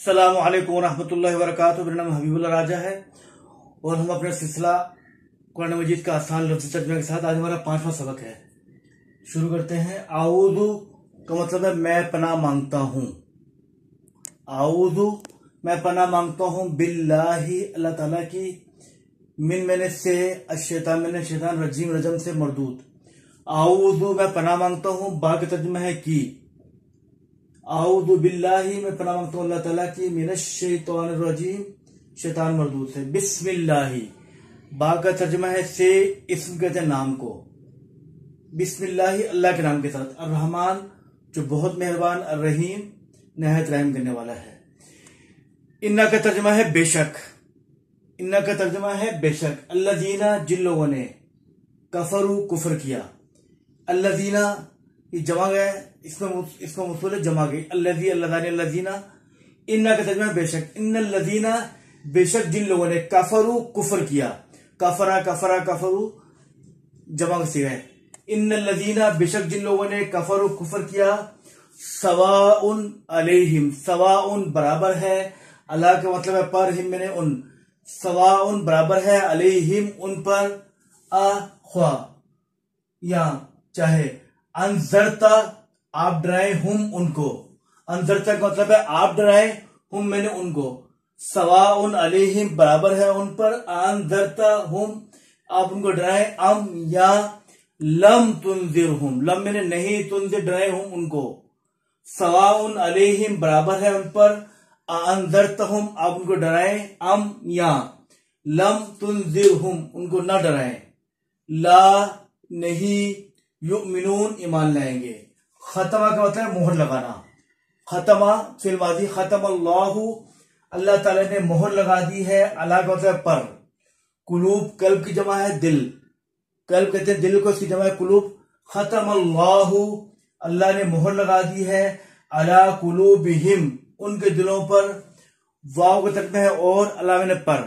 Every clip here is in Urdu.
السلام علیکم ورحمۃ اللہ وبرکاتہ۔ میرا نام حبیب اللہ راجہ ہے اور ہم اپنے سلسلہ قرآن مجید کا آسان لفظی ترجمے کے ساتھ آج ہمارا 5واں سبق ہے۔ شروع کرتے ہیں۔ اعوذ کا مطلب ہے میں پناہ مانگتا ہوں۔ اعوذ میں پناہ مانگتا ہوں، باللہ اللہ تعالیٰ کی، من میں نے سے، الشیطان میں نے شیطان، رجیم رجم سے مردود۔ اعوذ میں پناہ مانگتا ہوں، با کا ترجمہ ہے کی۔ اعوذ باللہ میں پناہ مانگتا ہوں اللہ تعالیٰ کی، من الشیطان الرجیم شیطان مردود سے۔ بسم اللہ با کا ترجمہ ہے سے، اسم کہتے ہیں نام کو۔ بسم اللہ اللہ کے نام کے ساتھ، الرحمن جو بہت مہربان، الرحیم نہایت رحم کرنے والا ہے۔ انا کا ترجمہ ہے بے شک، انا کا ترجمہ ہے بے شک، الذین جن لوگوں نے، کفروا کفر کیا، الذین یہ جمع گیا ہے، اس کا مفعول ہے جمع گئی، الذی الذین، انا کا ترجمہ ہے بے شک، ان الذین بے شک جن لوگوں نے، کفروا کفر کیا، کفروا جمع سے ہے، ان الذین بے شک جن لوگوں نے، کفروا کفر کیا، سواء علیہم، سواء برابر ہے، اللہ کا مطلب ہے پر، ہم میں نے ان، سواء برابر ہے، علیہم ان پر، خواہ یا چاہے، انذرتا آپ ڈرائیں، ہم ان کو، انذرتا کا مطلب ہے آپ ڈرائیں، ہم میں نے ان کو، سواء علیہم برابر ہے ان پر، انذرتا ہم آپ ان کو ڈرائیں، ام یا لم تنذرہم، لم میں نے نہیں، تنذر ڈرائیں ہم ان کو، سواء علیہم برابر ہے ان پر، انذرتہم آپ ان کو ڈرائیں، ام یا لم تنذرہم ان کو نہ ڈرائیں، لا نہیں، یؤمنون ایمان لائیں گے۔ ختمہ کا مطلب ہے مہر لگانا، ختمہ فی الماضی، ختم اللہ اللہ تعالیٰ نے مہر لگا دی ہے، اللہ کا مطلب ہے پر، قلوب قلب کی جمع ہے دل، قلب کہتے ہیں دل کو، اس کی جمع ہے قلوب، ختم اللہ اللہ نے مہر لگا دی ہے، علی قلوبہم ان کے دلوں پر، واو کا ترجمہ ہے اور، اللہ میں نے پر،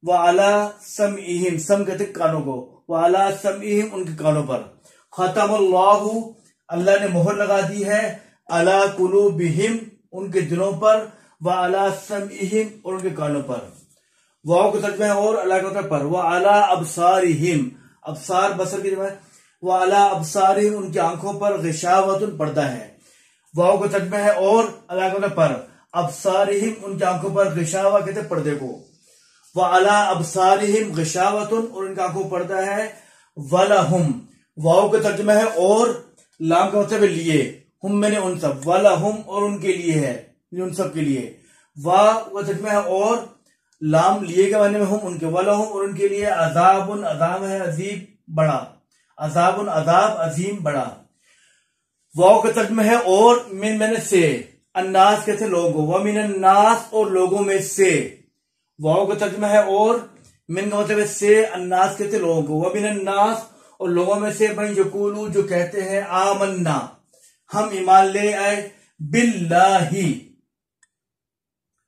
وعلی سمعہم سم کہتے ہیں کانوں کو، وعلی سمعہم ان کے کانوں پر، ختم اللہ اللہ نے مہر لگا دی ہے، علی قلوبہم ان کے دلوں پر، وعلی سمعہم اور ان کے کانوں پر، واو کا ترجمہ ہے اور، اللہ کا مطلب پر، وعلی ابصارہم ابصار بصر کی جمع ہے، وعلی ابصارہم ان کی آنکھوں پر، غشاوۃ پردہ ہے، واو کا ترجمہ ہے اور، اللہ کا مطلب پر، ابصارہم ان کی آنکھوں پر، غشاوہ کہتے ہیں پردے کو، وعلی ابصارہم غشاوۃ اور ان کی آنکھوں پر پردہ ہے، ولہم واو کا ترجمہ ہے اور، لام کا مطلب ہے لیے، ہم میں نے ان سب، ولہم اور ان کے لیے ہے، ان سب کے لیے، وا کا ترجمہ ہے اور، لام لیے کے معنی میں ہم ان کے، ولہم اور ان کے لیے، عذاب عذاب ہے، عظیم بڑا، عذاب عذاب عظیم بڑا، واو کا ترجمہ ہے اور، من میں نے سے، الناس کہتے لوگوں، ومن الناس اور لوگوں میں سے، واو کا ترجمہ ہے اور، من کا مطلب ہے سے، الناس کہتے لوگوں کو، ومن الناس اور لوگوں میں سے، من یقولو جو کہتے ہیں، آمنا ہم ایمان لے آئے، باللہ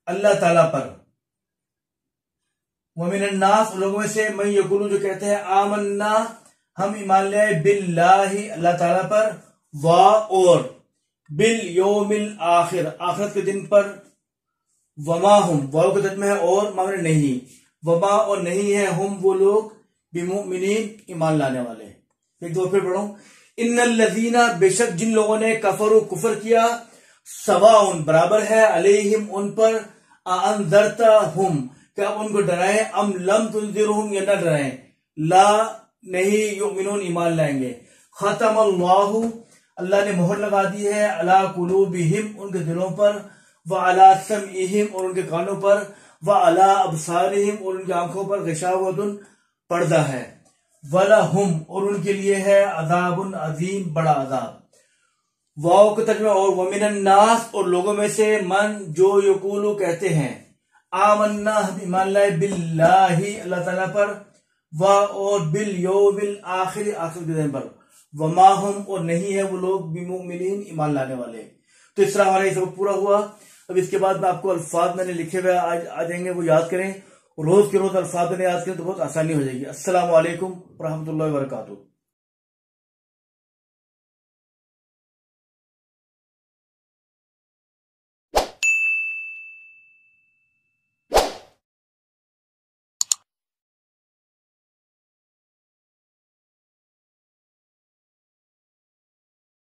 اللہ تعالیٰ پر، ومن الناس اور لوگوں میں سے، من یقولو جو کہتے ہیں، آمنا ہم ایمان لے آئے، باللہ اللہ تعالیٰ پر، اور بالیوم الآخر آخرت کے دن پر، وما ہم واو کا ترجمہ ہے اور، معنی نہیں، وما اور نہیں ہے، ہم وہ لوگ، بمؤمنین ایمان لانے والے۔ ایک دو پھر پڑھوں، ان الذین بے شک جن لوگوں نے، کفروا کفر کیا، سواء برابر ہے، علیہم ان پر، انذرتہم کیا ان کو ڈرائیں، ام لم تنذرہم یا نہ ڈرائیں، لا نہیں، یؤمنون ایمان لائیں گے، ختم اللہ اللہ نے مہر لگا دی ہے، علی قلوبہم ان کے دلوں پر، وعلی سمعہم اور ان کے کانوں پر، وعلی ابصارہم اور ان کی آنکھوں پر، غشاوۃ پردہ ہے، ولہم اور ان کے لیے ہے، عذاب عظیم بڑا عذاب، واو کا ترجمہ اور، ومن الناس اور لوگوں میں سے، من جو یقولو کہتے ہیں، آمنا ہم ایمان لائے، باللہ اللہ تعالیٰ پر، اور بالیوم الآخر آخر کے دن پر، وما ہم اور نہیں ہے وہ لوگ، بمؤمنین ایمان لانے والے۔ تو اس طرح ہمارا یہ سبق پورا ہوا۔ اب اس کے بعد میں آپ کو الفاظ میں نے لکھے ہوئے آ جائیں گے، وہ یاد کریں، روز کے روز الفاظ میں نے یاد کریں تو بہت آسانی ہو جائے گی۔ السلام علیکم ورحمۃ اللہ وبرکاتہ۔